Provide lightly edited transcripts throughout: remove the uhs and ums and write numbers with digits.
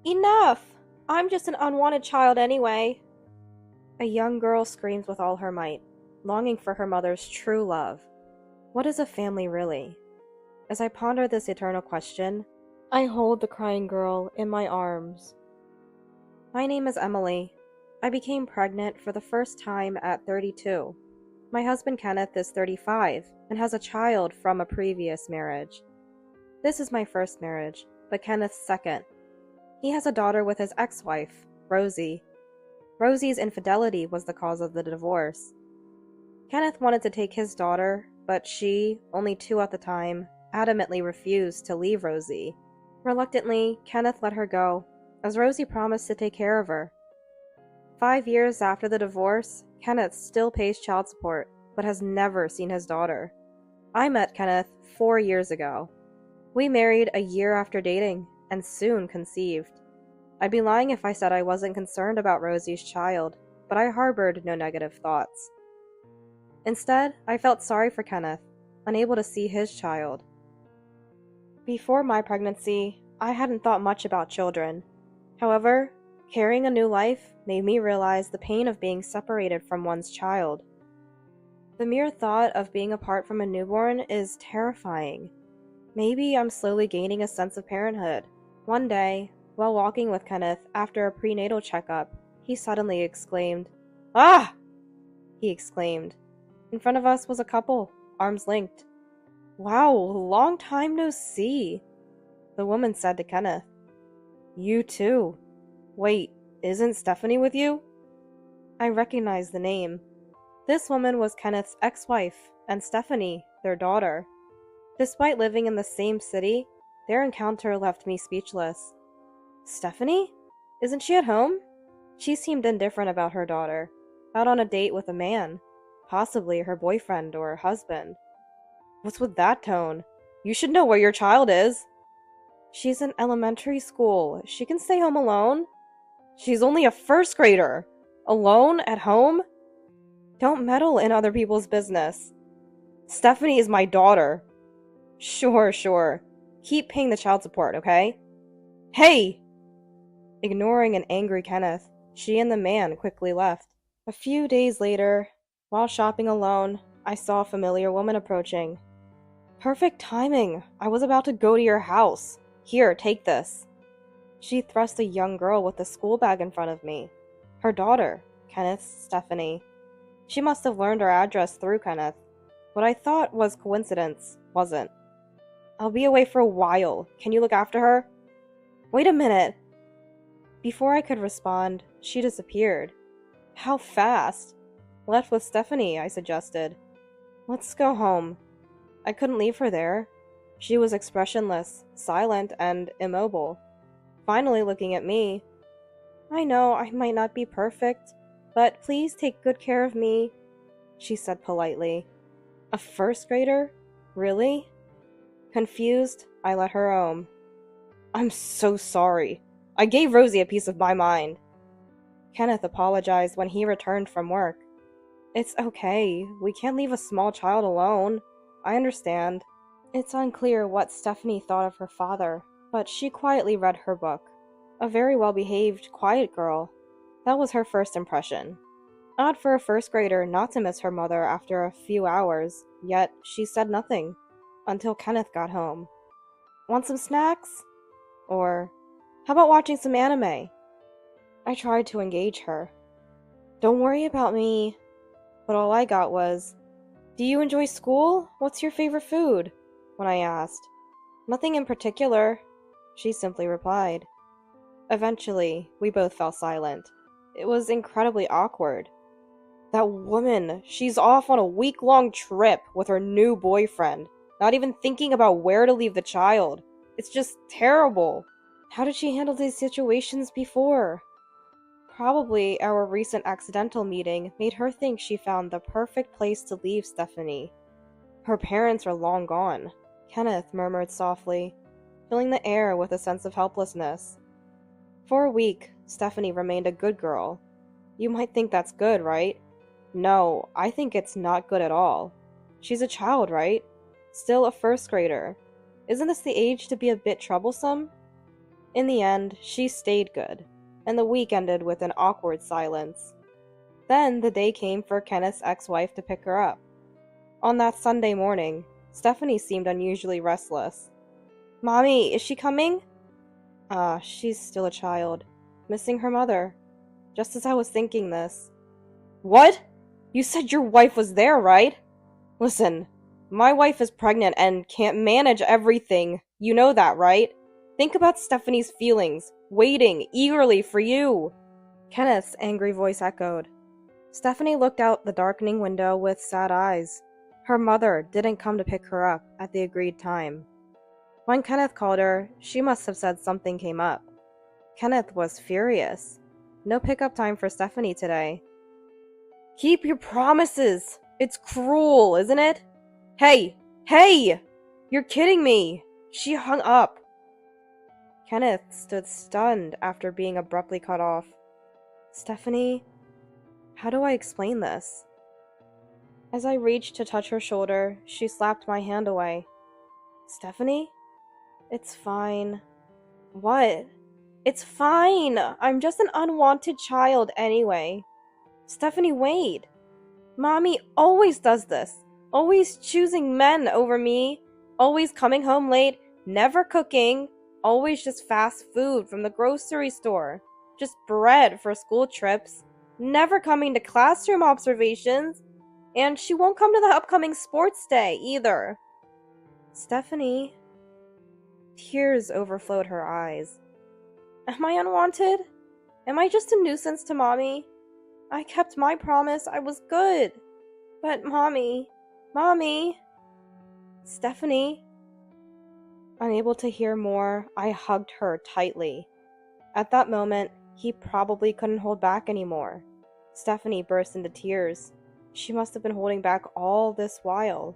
Enough! I'm just an unwanted child anyway. A young girl screams with all her might, longing for her mother's true love. What is a family really? As I ponder this eternal question, I hold the crying girl in my arms. My name is Emily. I became pregnant for the first time at 32. My husband Kenneth is 35 and has a child from a previous marriage. This is my first marriage, but Kenneth's second. He has a daughter with his ex-wife, Rosie. Rosie's infidelity was the cause of the divorce. Kenneth wanted to take his daughter, but she, only 2 at the time, adamantly refused to leave Rosie. Reluctantly, Kenneth let her go, as Rosie promised to take care of her. 5 years after the divorce, Kenneth still pays child support, but has never seen his daughter. I met Kenneth 4 years ago. We married a year after dating, and soon conceived. I'd be lying if I said I wasn't concerned about Rosie's child, but I harbored no negative thoughts. Instead, I felt sorry for Kenneth, unable to see his child. Before my pregnancy, I hadn't thought much about children. However, carrying a new life made me realize the pain of being separated from one's child. The mere thought of being apart from a newborn is terrifying. Maybe I'm slowly gaining a sense of parenthood. One day, while walking with Kenneth after a prenatal checkup, he suddenly exclaimed, "Ah!" he exclaimed. In front of us was a couple, arms linked. "Wow, long time no see," the woman said to Kenneth. "You too. Wait, isn't Stephanie with you?" I recognized the name. This woman was Kenneth's ex-wife, and Stephanie, their daughter. Despite living in the same city, their encounter left me speechless. Stephanie? Isn't she at home? She seemed indifferent about her daughter, out on a date with a man, possibly her boyfriend or husband. What's with that tone? You should know where your child is. She's in elementary school. She can stay home alone. She's only a first grader. Alone at home? Don't meddle in other people's business. Stephanie is my daughter. Sure. Keep paying the child support, okay? Hey! Ignoring an angry Kenneth, she and the man quickly left. A few days later, while shopping alone, I saw a familiar woman approaching. Perfect timing. I was about to go to your house. Here, take this. She thrust a young girl with a school bag in front of me. Her daughter, Kenneth's Stephanie. She must have learned our address through Kenneth. What I thought was coincidence wasn't. I'll be away for a while. Can you look after her? Wait a minute. Before I could respond, she disappeared. How fast? Left with Stephanie, I suggested. Let's go home. I couldn't leave her there. She was expressionless, silent, and immobile. Finally looking at me. I know I might not be perfect, but please take good care of me, she said politely. A first grader? Really? Confused, I let her roam. I'm so sorry. I gave Rosie a piece of my mind. Kenneth apologized when he returned from work. It's okay. We can't leave a small child alone. I understand. It's unclear what Stephanie thought of her father, but she quietly read her book. A very well-behaved, quiet girl. That was her first impression. Odd for a first grader not to miss her mother after a few hours, yet she said nothing. Until Kenneth got home. Want some snacks? Or, how about watching some anime? I tried to engage her. Don't worry about me. But all I got was, do you enjoy school? What's your favorite food? When I asked. Nothing in particular, she simply replied. Eventually, we both fell silent. It was incredibly awkward. That woman, she's off on a week-long trip with her new boyfriend, not even thinking about where to leave the child. It's just terrible. How did she handle these situations before? Probably our recent accidental meeting made her think she found the perfect place to leave Stephanie. Her parents are long gone, Kenneth murmured softly, filling the air with a sense of helplessness. For a week, Stephanie remained a good girl. You might think that's good, right? No, I think it's not good at all. She's a child, right? Still a first grader. Isn't this the age to be a bit troublesome? In the end, she stayed good, and the week ended with an awkward silence. Then the day came for Kenneth's ex-wife to pick her up. On that Sunday morning, Stephanie seemed unusually restless. "Mommy, is she coming?" She's still a child, missing her mother. Just as I was thinking this. "What? You said your wife was there, right?" "Listen, my wife is pregnant and can't manage everything. You know that, right? Think about Stephanie's feelings, waiting eagerly for you." Kenneth's angry voice echoed. Stephanie looked out the darkening window with sad eyes. Her mother didn't come to pick her up at the agreed time. When Kenneth called her, she must have said something came up. Kenneth was furious. No pickup time for Stephanie today. "Keep your promises! It's cruel, isn't it?" Hey! Hey! You're kidding me!" She hung up. Kenneth stood stunned after being abruptly cut off. "Stephanie, how do I explain this?" As I reached to touch her shoulder, she slapped my hand away. "Stephanie? It's fine." "What?" "It's fine! I'm just an unwanted child anyway." "Stephanie, wait. Mommy always does this. Always choosing men over me. Always coming home late. Never cooking. Always just fast food from the grocery store. Just bread for school trips. Never coming to classroom observations. And she won't come to the upcoming sports day either." "Stephanie." Tears overflowed her eyes. "Am I unwanted? Am I just a nuisance to Mommy? I kept my promise. I was good. But Mommy, Stephanie." Unable to hear more, I hugged her tightly. At that moment, he probably couldn't hold back anymore. Stephanie burst into tears. She must have been holding back all this while,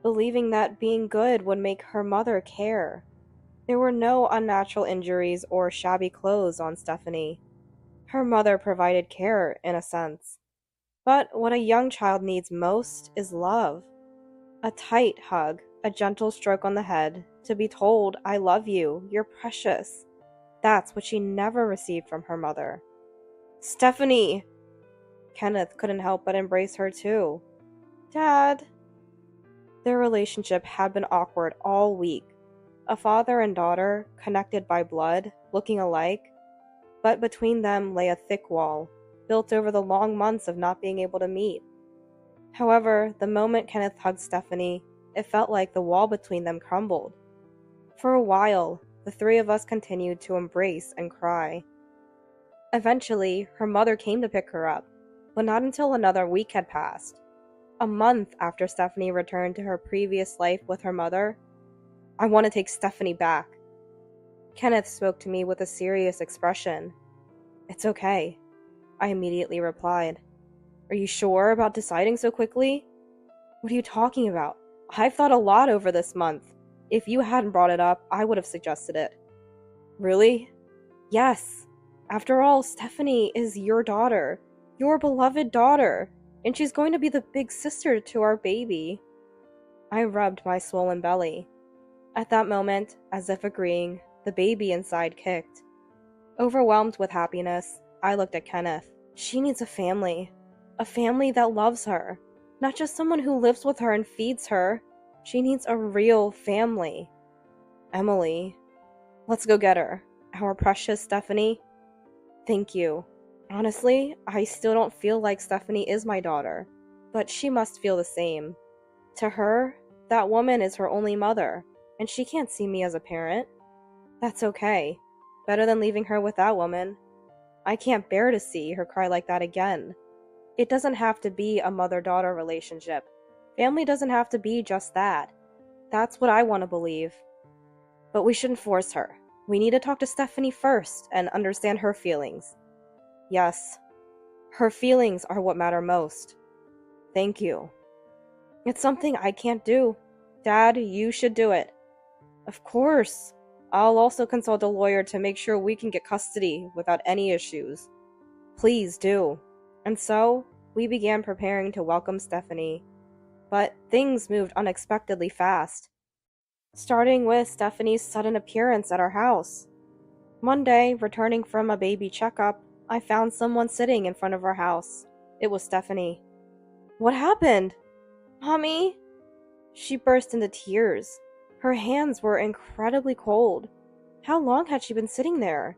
believing that being good would make her mother care. There were no unnatural injuries or shabby clothes on Stephanie. Her mother provided care, in a sense. But what a young child needs most is love. A tight hug, a gentle stroke on the head, to be told, "I love you, you're precious." That's what she never received from her mother. "Stephanie!" Kenneth couldn't help but embrace her too. "Dad." Their relationship had been awkward all week. A father and daughter, connected by blood, looking alike, but between them lay a thick wall, built over the long months of not being able to meet. However, the moment Kenneth hugged Stephanie, it felt like the wall between them crumbled. For a while, the three of us continued to embrace and cry. Eventually, her mother came to pick her up, but not until another week had passed. A month after Stephanie returned to her previous life with her mother. "I want to take Stephanie back." Kenneth spoke to me with a serious expression. "It's okay," I immediately replied. "Are you sure about deciding so quickly?" "What are you talking about? I've thought a lot over this month. If you hadn't brought it up, I would have suggested it." "Really?" "Yes. After all, Stephanie is your daughter, your beloved daughter, and she's going to be the big sister to our baby." I rubbed my swollen belly. At that moment, as if agreeing, the baby inside kicked. Overwhelmed with happiness, I looked at Kenneth. She needs a family that loves her, not just someone who lives with her and feeds her. She needs a real family. "Emily, let's go get her. Our precious Stephanie." "Thank you. Honestly, I still don't feel like Stephanie is my daughter, but she must feel the same. To her, that woman is her only mother, and she can't see me as a parent. That's okay. Better than leaving her with that woman. I can't bear to see her cry like that again. It doesn't have to be a mother-daughter relationship. Family doesn't have to be just that. That's what I want to believe. But we shouldn't force her. We need to talk to Stephanie first and understand her feelings." "Yes, her feelings are what matter most." "Thank you." "It's something I can't do. Dad, you should do it." "Of course. I'll also consult a lawyer to make sure we can get custody without any issues." "Please do." And so, we began preparing to welcome Stephanie. But things moved unexpectedly fast, starting with Stephanie's sudden appearance at our house. One day, returning from a baby checkup, I found someone sitting in front of our house. It was Stephanie. What happened? Mommy? She burst into tears. Her hands were incredibly cold. How long had she been sitting there?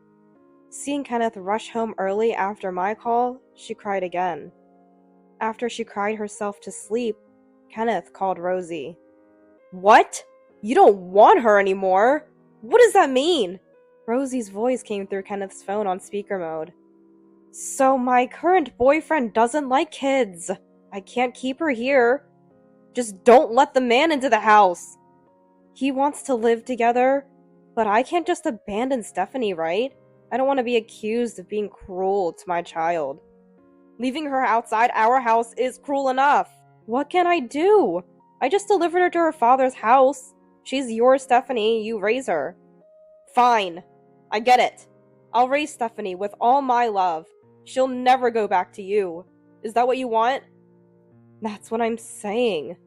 Seeing Kenneth rush home early after my call, she cried again. After she cried herself to sleep, Kenneth called Rosie. What? You don't want her anymore? What does that mean? Rosie's voice came through Kenneth's phone on speaker mode. So my current boyfriend doesn't like kids. I can't keep her here. Just don't let the man into the house. He wants to live together, but I can't just abandon Stephanie, right? I don't want to be accused of being cruel to my child. Leaving her outside our house is cruel enough. What can I do? I just delivered her to her father's house. She's yours, Stephanie. You raise her. Fine. I get it. I'll raise Stephanie with all my love. She'll never go back to you. Is that what you want? That's what I'm saying.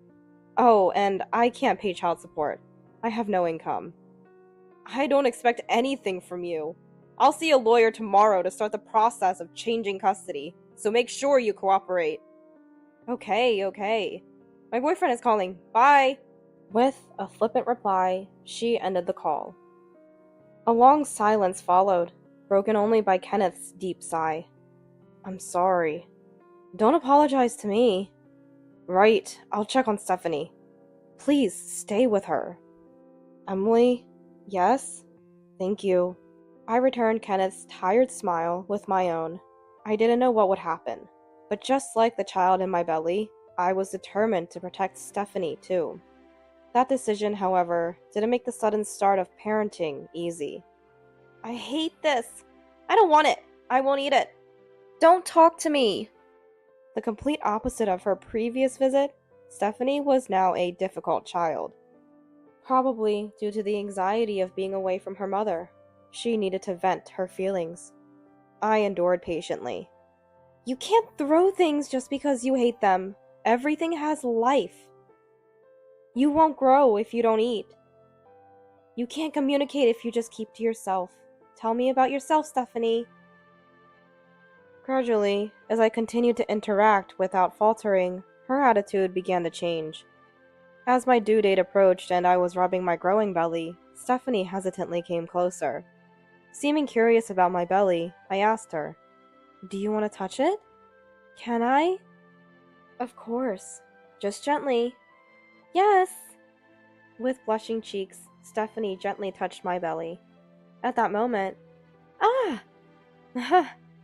Oh, and I can't pay child support. I have no income. I don't expect anything from you. I'll see a lawyer tomorrow to start the process of changing custody, so make sure you cooperate. Okay. My boyfriend is calling. Bye. With a flippant reply, she ended the call. A long silence followed, broken only by Kenneth's deep sigh. I'm sorry. Don't apologize to me. Right, I'll check on Stephanie. Please stay with her. Emily? Yes? Thank you. I returned Kenneth's tired smile with my own. I didn't know what would happen, but just like the child in my belly, I was determined to protect Stephanie too. That decision, however, didn't make the sudden start of parenting easy. I hate this. I don't want it. I won't eat it. Don't talk to me. The complete opposite of her previous visit, Stephanie was now a difficult child. Probably due to the anxiety of being away from her mother. She needed to vent her feelings. I endured patiently. You can't throw things just because you hate them. Everything has life. You won't grow if you don't eat. You can't communicate if you just keep to yourself. Tell me about yourself, Stephanie. Gradually, as I continued to interact without faltering, her attitude began to change. As my due date approached and I was rubbing my growing belly, Stephanie hesitantly came closer. Seeming curious about my belly, I asked her, Do you want to touch it? Can I? Of course. Just gently. Yes! With blushing cheeks, Stephanie gently touched my belly. At that moment, ah!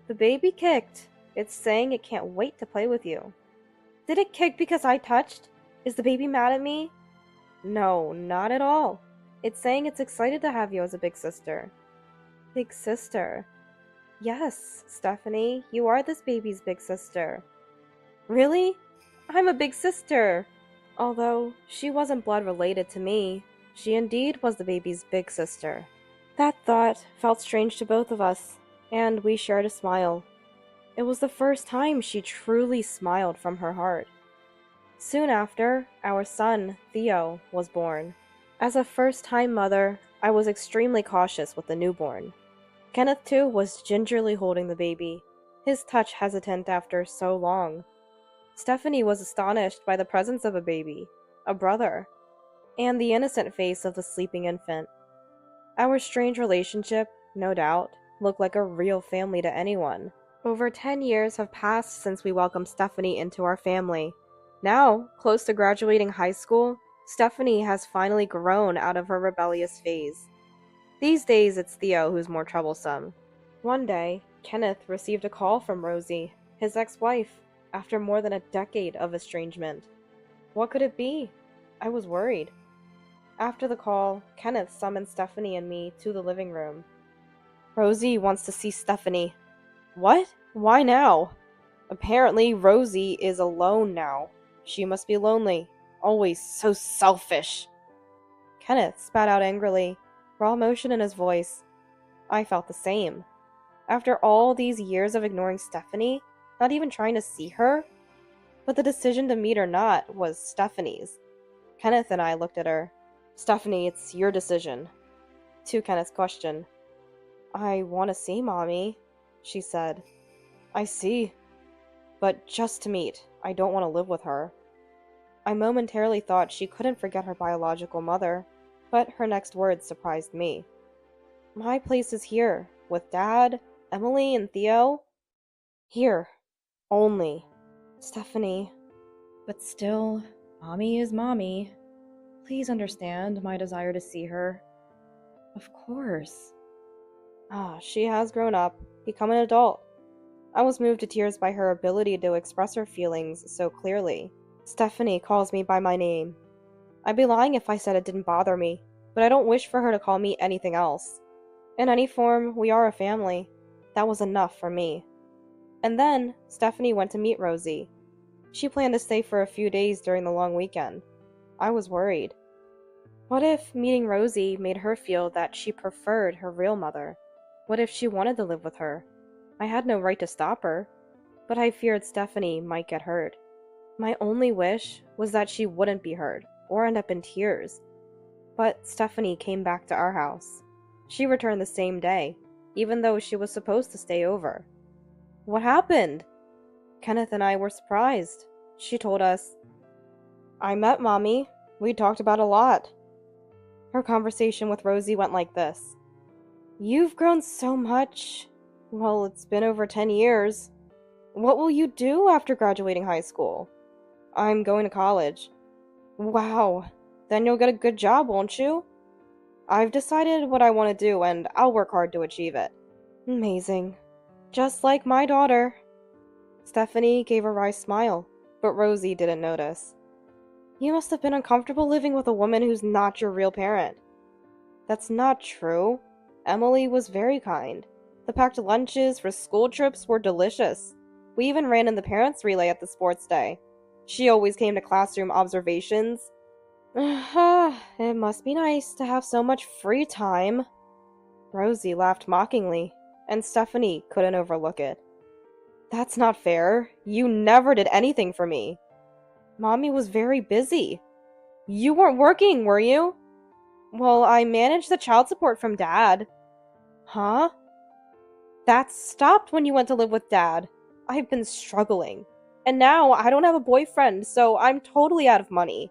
The baby kicked. It's saying it can't wait to play with you. Did it kick because I touched? Is the baby mad at me? No, not at all. It's saying it's excited to have you as a big sister. Big sister? Yes, Stephanie, you are this baby's big sister. Really? I'm a big sister. Although she wasn't blood related to me, she indeed was the baby's big sister. That thought felt strange to both of us, and we shared a smile. It was the first time she truly smiled from her heart. Soon after, our son, Theo, was born. As a first-time mother, I was extremely cautious with the newborn. Kenneth, too, was gingerly holding the baby, his touch hesitant after so long. Stephanie was astonished by the presence of a baby, a brother, and the innocent face of the sleeping infant. Our strange relationship, no doubt, looked like a real family to anyone. Over 10 years have passed since we welcomed Stephanie into our family. Now, close to graduating high school, Stephanie has finally grown out of her rebellious phase. These days, it's Theo who's more troublesome. One day, Kenneth received a call from Rosie, his ex-wife, after more than a decade of estrangement. What could it be? I was worried. After the call, Kenneth summoned Stephanie and me to the living room. Rosie wants to see Stephanie. What? Why now? Apparently, Rosie is alone now. She must be lonely. Always so selfish. Kenneth spat out angrily, raw emotion in his voice. I felt the same. After all these years of ignoring Stephanie, not even trying to see her? But the decision to meet or not was Stephanie's. Kenneth and I looked at her. Stephanie, it's your decision. To Kenneth's question. I want to see Mommy, she said. I see. But just to meet. I don't want to live with her. I momentarily thought she couldn't forget her biological mother, but her next words surprised me. My place is here, with Dad, Emily, and Theo. Here. Only. Stephanie. But still, Mommy is Mommy. Please understand my desire to see her. Of course. She has grown up, become an adult. I was moved to tears by her ability to express her feelings so clearly. Stephanie calls me by my name. I'd be lying if I said it didn't bother me, but I don't wish for her to call me anything else. In any form, we are a family. That was enough for me. And then, Stephanie went to meet Rosie. She planned to stay for a few days during the long weekend. I was worried. What if meeting Rosie made her feel that she preferred her real mother? What if she wanted to live with her? I had no right to stop her, but I feared Stephanie might get hurt. My only wish was that she wouldn't be hurt, or end up in tears. But Stephanie came back to our house. She returned the same day, even though she was supposed to stay over. What happened? Kenneth and I were surprised. She told us, I met Mommy. We talked about a lot. Her conversation with Rosie went like this. You've grown so much. Well, it's been over 10 years. What will you do after graduating high school? I'm going to college. Wow. Then you'll get a good job, won't you? I've decided what I want to do, and I'll work hard to achieve it. Amazing. Just like my daughter. Stephanie gave a wry smile, but Rosie didn't notice. You must have been uncomfortable living with a woman who's not your real parent. That's not true. Emily was very kind. The packed lunches for school trips were delicious. We even ran in the parents' relay at the sports day. She always came to classroom observations. It must be nice to have so much free time. Rosie laughed mockingly, and Stephanie couldn't overlook it. That's not fair. You never did anything for me. Mommy was very busy. You weren't working, were you? Well, I managed the child support from Dad. Huh? That stopped when you went to live with Dad. I've been struggling. And now I don't have a boyfriend, so I'm totally out of money.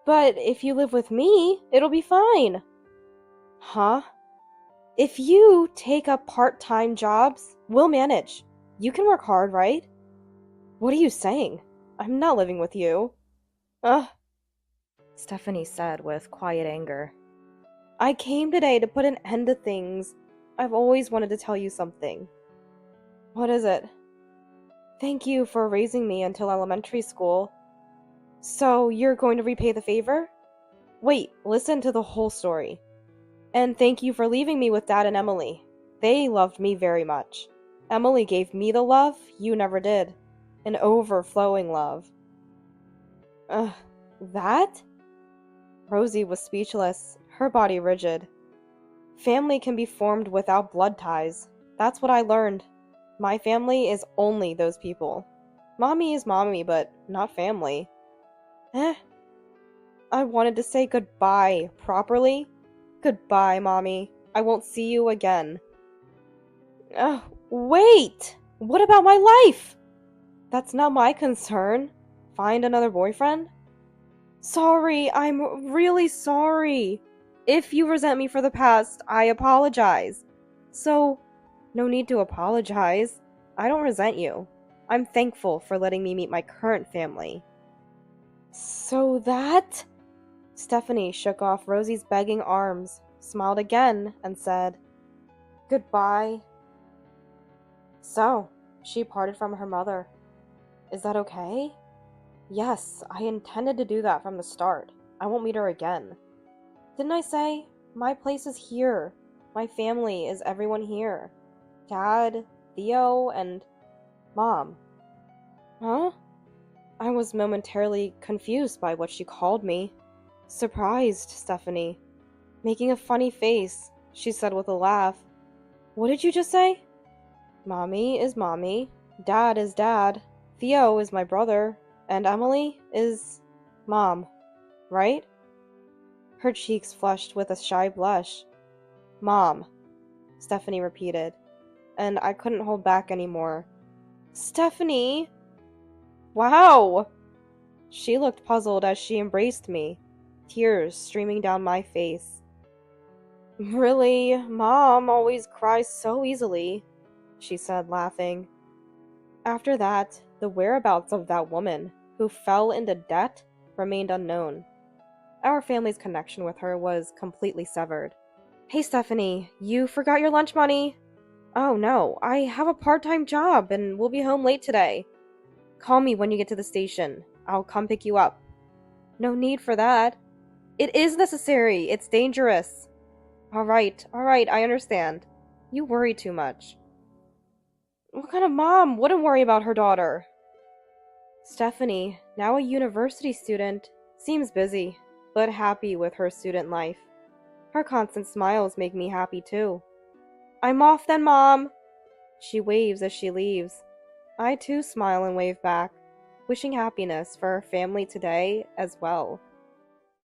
But if you live with me, it'll be fine. Huh? If you take up part-time jobs, we'll manage. You can work hard, right? What are you saying? I'm not living with you. Stephanie said with quiet anger. I came today to put an end to things. I've always wanted to tell you something. What is it? Thank you for raising me until elementary school. So you're going to repay the favor? Wait, listen to the whole story. And thank you for leaving me with Dad and Emily. They loved me very much. Emily gave me the love you never did. An overflowing love. That? Rosie was speechless, her body rigid. Family can be formed without blood ties. That's what I learned. My family is only those people. Mommy is mommy, but not family. I wanted to say goodbye properly. Goodbye, Mommy. I won't see you again. Wait! What about my life? That's not my concern. Find another boyfriend? Sorry, I'm really sorry. If you resent me for the past, I apologize. So, no need to apologize. I don't resent you. I'm thankful for letting me meet my current family. So that? Stephanie shook off Rosie's begging arms, smiled again, and said, Goodbye. So, she parted from her mother. Is that okay? Yes, I intended to do that from the start. I won't meet her again. Didn't I say? My place is here. My family is everyone here. Dad, Theo, and Mom. Huh? I was momentarily confused by what she called me. Surprised, Stephanie. Making a funny face, she said with a laugh. What did you just say? Mommy is Mommy. Dad is Dad. Theo is my brother. And Emily is Mom. Right? Her cheeks flushed with a shy blush. Mom. Stephanie repeated, and I couldn't hold back anymore. Stephanie! Wow! She looked puzzled as she embraced me, tears streaming down my face. Really, Mom always cries so easily, she said, laughing. After that, the whereabouts of that woman, who fell into debt, remained unknown. Our family's connection with her was completely severed. Hey Stephanie, you forgot your lunch money? Oh no, I have a part-time job and we'll be home late today. Call me when you get to the station. I'll come pick you up. No need for that. It is necessary. It's dangerous. Alright, I understand. You worry too much. What kind of mom wouldn't worry about her daughter? Stephanie, now a university student, seems busy, but happy with her student life. Her constant smiles make me happy too. I'm off then, Mom! She waves as she leaves. I too smile and wave back, wishing happiness for her family today as well.